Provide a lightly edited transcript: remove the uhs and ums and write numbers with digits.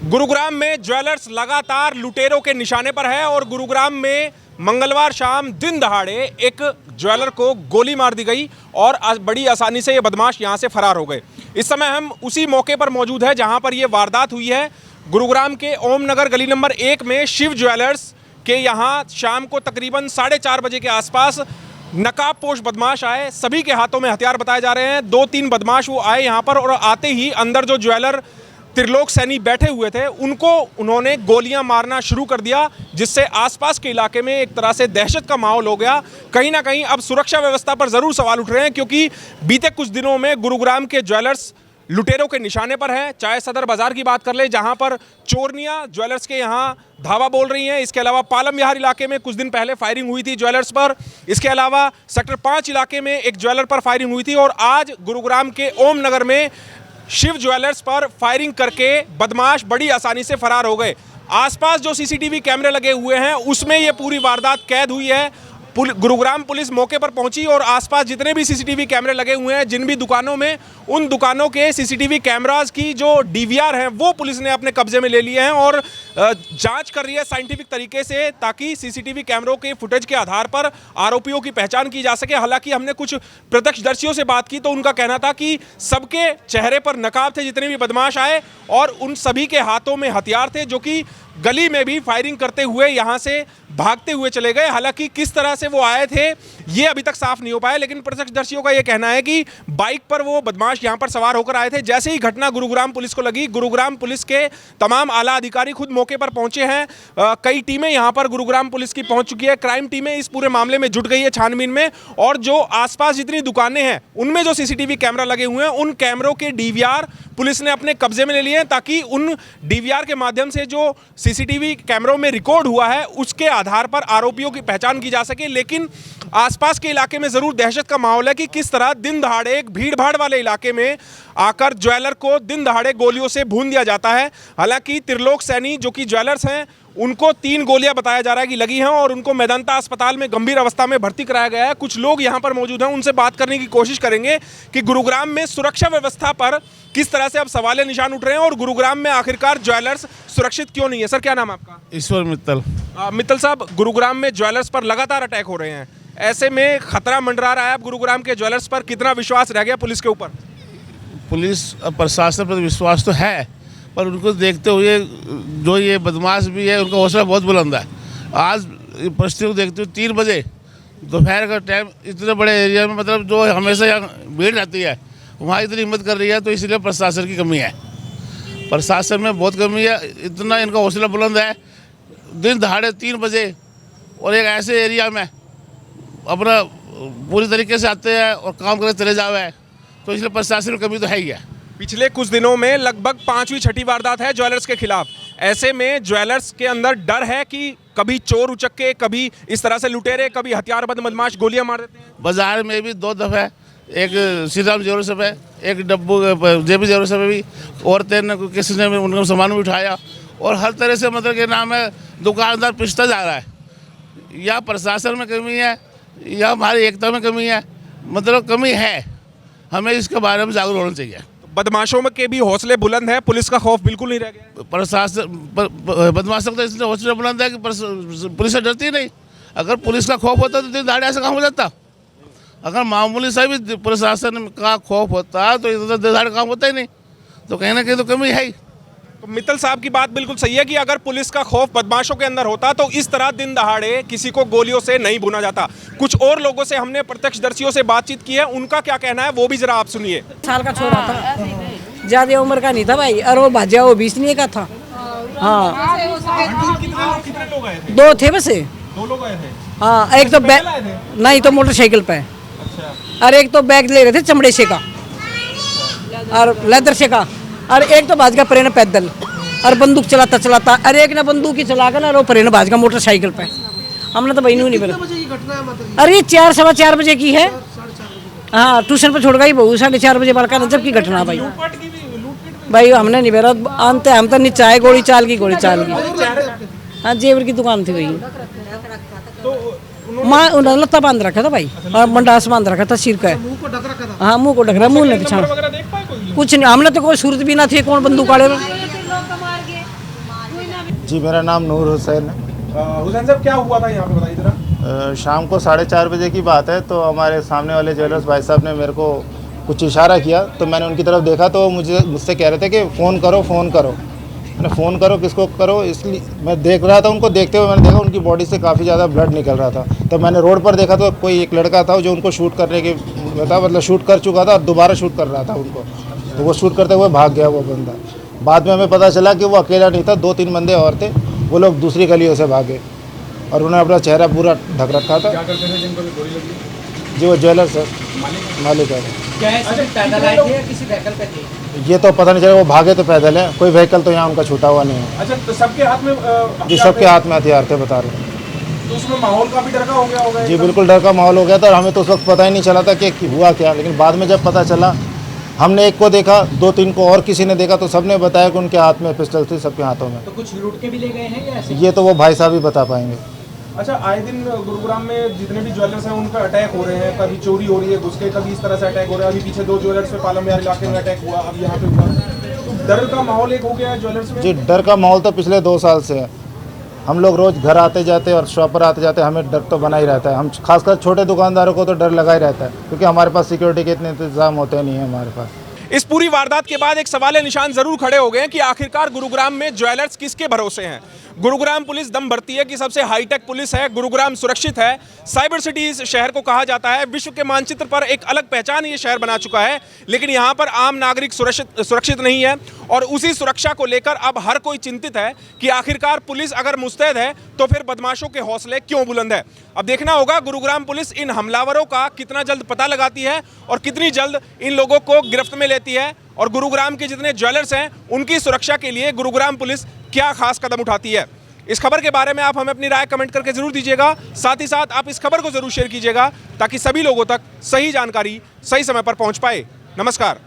गुरुग्राम में ज्वेलर्स लगातार लुटेरों के निशाने पर है और गुरुग्राम में मंगलवार शाम दिन दहाड़े एक ज्वेलर को गोली मार दी गई और बड़ी आसानी से ये बदमाश यहां से फरार हो गए। इस समय हम उसी मौके पर मौजूद है जहां पर ये वारदात हुई है। गुरुग्राम के ओम नगर गली नंबर 1 में शिव ज्वेलर्स के यहां शाम को तकरीबन 4:30 बजे के आसपास नकाबपोश बदमाश आए। सभी के हाथों में हथियार बताए जा रहे हैं। 2-3 बदमाश वो आए यहाँ पर और आते ही अंदर जो ज्वेलर त्रिलोक सैनी बैठे हुए थे उनको उन्होंने गोलियां मारना शुरू कर दिया, जिससे आसपास के इलाके में एक तरह से दहशत का माहौल हो गया। कहीं ना कहीं अब सुरक्षा व्यवस्था पर ज़रूर सवाल उठ रहे हैं, क्योंकि बीते कुछ दिनों में गुरुग्राम के ज्वेलर्स लुटेरों के निशाने पर है। चाहे सदर बाजार की बात कर ले, जहां पर चोरनियां ज्वेलर्स के यहां धावा बोल रही हैं। इसके अलावा पालम विहार इलाके में कुछ दिन पहले फायरिंग हुई थी ज्वेलर्स पर। इसके अलावा सेक्टर 5 इलाके में एक ज्वेलर पर फायरिंग हुई थी और आज गुरुग्राम के ओम नगर में शिव ज्वेलर्स पर फायरिंग करके बदमाश बड़ी आसानी से फरार हो गए। आसपास जो सीसीटीवी कैमरे लगे हुए हैं उसमें ये पूरी वारदात कैद हुई है। गुरुग्राम पुलिस मौके पर पहुंची और आसपास जितने भी सीसीटीवी कैमरे लगे हुए हैं जिन भी दुकानों में, उन दुकानों के सीसीटीवी कैमरास की जो डीवीआर हैं वो पुलिस ने अपने कब्जे में ले लिए हैं और जांच कर रही है साइंटिफिक तरीके से, ताकि सीसीटीवी कैमरों के फुटेज के आधार पर आरोपियों की पहचान की जा सके। हालांकि हमने कुछ प्रत्यक्षदर्शियों से बात की तो उनका कहना था कि सबके चेहरे पर नकाब थे जितने भी बदमाश आए, और उन सभी के हाथों में हथियार थे जो कि गली में भी फायरिंग करते हुए यहां से भागते हुए चले गए। हालांकि किस तरह से वो आए थे ये अभी तक साफ नहीं हो पाया, लेकिन प्रत्यक्षदर्शियों का ये कहना है कि बाइक पर वो बदमाश यहां पर सवार होकर आए थे। जैसे ही घटना गुरुग्राम पुलिस को लगी, गुरुग्राम पुलिस के तमाम आला अधिकारी खुद मौके पर पहुंचे हैं। कई टीमें यहां पर गुरुग्राम पुलिस की पहुंच चुकी है। क्राइम टीमें इस पूरे मामले में जुट गई है छानबीन में, और जो आसपास जितनी दुकानें हैं उनमें जो सीसीटीवी कैमरा लगे हुए हैं उन कैमरों के डीवीआर पुलिस ने अपने कब्जे में ले लिए हैं, ताकि उन डीवीआर के माध्यम से जो सीसीटीवी कैमरों में रिकॉर्ड हुआ है उसके आधार पर आरोपियों की पहचान की जा सके। लेकिन आसपास के इलाके में जरूर दहशत का माहौल है कि किस तरह दिन दहाड़े एक भीड़ भाड़ वाले इलाके में आकर ज्वेलर को दिन दहाड़े गोलियों से भून दिया जाता है। हालांकि त्रिलोक सैनी जो कि ज्वेलर्स हैं उनको 3 गोलियां बताया जा रहा है कि लगी हैं और उनको मेदांता अस्पताल में गंभीर अवस्था में भर्ती कराया गया है। कुछ लोग यहां पर मौजूद हैं, उनसे बात करने की कोशिश करेंगे कि गुरुग्राम में सुरक्षा व्यवस्था पर किस तरह से अब सवालिया निशान उठ रहे हैं और गुरुग्राम में आखिरकार ज्वेलर्स सुरक्षित क्यों नहीं है। सर, क्या नाम है आपका? ईश्वर मित्तल। मित्तल साहब, गुरुग्राम में ज्वेलर्स पर लगातार अटैक हो रहे हैं, ऐसे में खतरा मंडरा रहा है। अब गुरुग्राम के ज्वेलर्स पर कितना विश्वास रह गया पुलिस के ऊपर? पुलिस प्रशासन पर विश्वास तो है, पर उनको देखते हुए जो ये बदमाश भी है उनका हौसला बहुत बुलंद है। आज परिस्थिति को देखते हुए 3 बजे दोपहर का टाइम इतने बड़े एरिया में, मतलब जो हमेशा यहाँ भीड़ रहती है वहाँ इतनी हिम्मत कर रही है, तो इसलिए प्रशासन की कमी है। प्रशासन में बहुत कमी है, इतना इनका हौसला बुलंद है। दिन दहाड़े 3 बजे और एक ऐसे एरिया में अपना पूरी तरीके से आते हैं और काम करके चले जावे है, तो इसलिए प्रशासन की कमी तो है ही है। पिछले कुछ दिनों में लगभग 5वीं-6ठी वारदात है ज्वेलर्स के खिलाफ। ऐसे में ज्वेलर्स के अंदर डर है कि कभी चोर उचक्के, कभी इस तरह से लुटेरे, कभी हथियारबंद बदमाश गोलियां मार देते हैं। बाजार में भी 2 दफ़े, एक श्री राम ज्वेलर्स पे, एक डब्बू जेबी ज्वेलर्स पे भी औरतें ने किसी ने उनका सामान भी उठाया, और हर तरह से मतलब के नाम है दुकानदार पिसता जा रहा है। या प्रशासन में कमी है या हमारी एकता में कमी है, मतलब कमी है। हमें इसके बारे में जागरूक होना चाहिए। बदमाशों में के भी हौसले बुलंद है, पुलिस का खौफ बिल्कुल नहीं रह गया। प्रशासन बदमाशों का इसलिए हौसला बुलंद है कि पुलिस से डरती नहीं। अगर पुलिस का खौफ होता तो दिन दहाड़े ऐसा काम हो जाता। अगर मामूली सा भी प्रशासन का खौफ होता तो इतना दिन दहाड़े काम होता ही नहीं। तो कहीं ना कहीं तो कमी है ही। तो मित्तल साहब की बात बिल्कुल सही है कि अगर पुलिस का खौफ बदमाशों के अंदर होता तो इस तरह दिन दहाड़े किसी को गोलियों से नहीं भुना जाता। कुछ और लोगों से हमने प्रत्यक्षदर्शियों से बातचीत की है, उनका क्या कहना है वो भी जरा आप सुनिए। साल का छोरा था, ज्यादा उम्र का नहीं था भाई, और वो भाजा वो 20 का था। हाँ, कितने लोग आए थे? 2 थे बस। 2 लोग आए थे। हाँ, एक तो बैग नहीं तो मोटरसाइकिल पे, और एक तो बैग ले रहे थे चमड़े से का और लेदर से का, और एक तो भाज का परेन पैदल और बंदूक चलाता चलाता, और एक ने बंदूक ही चला कर और वो परेन भाज का मोटरसाइकिल पे। हमने तो भाई नहीं पता। अरे 4-4:15 बजे की है। हाँ, ट्यूशन पर छोड़ गई बहू 4:30 बजे बालका नजब की घटना भाई। भाई हमने नहीं बेरा आनते, हम तो नीचे आए गोली चाल की। हाँ, जेवर की दुकान थी भाई। माँ उन्होंने लत्ता बांध रखा था भाई, और मंडास बांध रखा था सिर का। हाँ, मुंह को ढक रहा, मुंह ने पिछाड़ कुछ नहीं। हमने तो कोई सूरत भी ना थी, कौन बंदूक आड़े में। जी, मेरा नाम नूर हुसैन है। हुसैन साहब, क्या हुआ था यहाँ पे, बताइए जरा। शाम को 4:30 बजे की बात है। तो हमारे सामने वाले ज्वेलर्स भाई साहब ने मेरे को कुछ इशारा किया, तो मैंने उनकी तरफ देखा तो मुझसे कह रहे थे कि फ़ोन करो, फ़ोन करो। मैंने फ़ोन करो, किसको करो, इसलिए मैं देख रहा था उनको। देखते हुए मैंने देखा उनकी बॉडी से काफ़ी ज़्यादा ब्लड निकल रहा था। तो मैंने रोड पर देखा तो कोई एक लड़का था जो उनको शूट करने के था, मतलब शूट कर चुका था और दोबारा शूट कर रहा था उनको। तो वो शूट करते हुए भाग गया वो बंदा। बाद में हमें पता चला कि वो अकेला नहीं था, 2-3 बंदे और थे। वो लोग दूसरी गलियों से भागे और उन्होंने अपना चेहरा पूरा ढक रखा था। क्या करते थे जिनको भी गोली लगी? जी, वो ज्वेलर्स है, मालिक है। पैदल आए थे या किसी व्हीकल पे थे? ये तो पता नहीं चला, वो भागे तो पैदल है, कोई व्हीकल तो यहाँ उनका छूटा हुआ नहीं है। अच्छा, तो सबके हाथ में जी, सबके हाथ में हथियार थे, बता रहे हैं। तो उसमें माहौल काफी डर का हो गया होगा। जी, बिल्कुल डर का माहौल हो गया था और हमें तो उस वक्त पता ही नहीं चला था कि हुआ क्या। लेकिन बाद में जब पता चला, हमने एक को देखा, 2-3 को और किसी ने देखा, तो सबने बताया कि उनके हाथ में पिस्टल थी, सबके हाथों में। तो कुछ लूट के भी ले गए हैं या ऐसे? ये तो वो भाई साहब ही बता पाएंगे। अच्छा, आए दिन गुरुग्राम में जितने भी ज्वेलर्स हैं उन पर अटैक हो रहे हैं, कभी चोरी हो रही है घुस के, कभी इस तरह से अटैक हो रहा है। अभी पीछे 2 ज्वेलर्स पे पालम यार इलाके में अटैक हुआ, अब यहाँ पे हुआ। तो डर का माहौल एक हो गया है ज्वेलर्स में। जी, डर का माहौल तो पिछले 2 साल से है। हम लोग रोज़ घर आते जाते और शॉप पर आते जाते, हमें डर तो बना ही रहता है। हम खासकर छोटे दुकानदारों को तो डर लगा ही रहता है, क्योंकि हमारे पास सिक्योरिटी के इतने इंतजाम होते नहीं हैं हमारे पास। इस पूरी वारदात के बाद एक सवाल निशान जरूर खड़े हो गए हैं कि आखिरकार गुरुग्राम में ज्वेलर्स किसके भरोसे हैं। गुरुग्राम पुलिस दम भरती है कि सबसे हाईटेक पुलिस है, गुरुग्राम सुरक्षित है, साइबर सिटी इस शहर को कहा जाता है, विश्व के मानचित्र पर एक अलग पहचान ये शहर बना चुका है। लेकिन यहाँ पर आम नागरिक सुरक्षित नहीं है और उसी सुरक्षा को लेकर अब हर कोई चिंतित है कि आखिरकार पुलिस अगर मुस्तैद है तो फिर बदमाशों के हौसले क्यों बुलंद है। अब देखना होगा गुरुग्राम पुलिस इन हमलावरों का कितना जल्द पता लगाती है और कितनी जल्द इन लोगों को गिरफ्त में लेती है, और गुरुग्राम के जितने ज्वेलर्स हैं उनकी सुरक्षा के लिए गुरुग्राम पुलिस क्या खास कदम उठाती है। इस खबर के बारे में आप हमें अपनी राय कमेंट करके जरूर दीजिएगा। साथ ही साथ आप इस खबर को जरूर शेयर कीजिएगा ताकि सभी लोगों तक सही जानकारी सही समय पर पहुंच पाए। नमस्कार।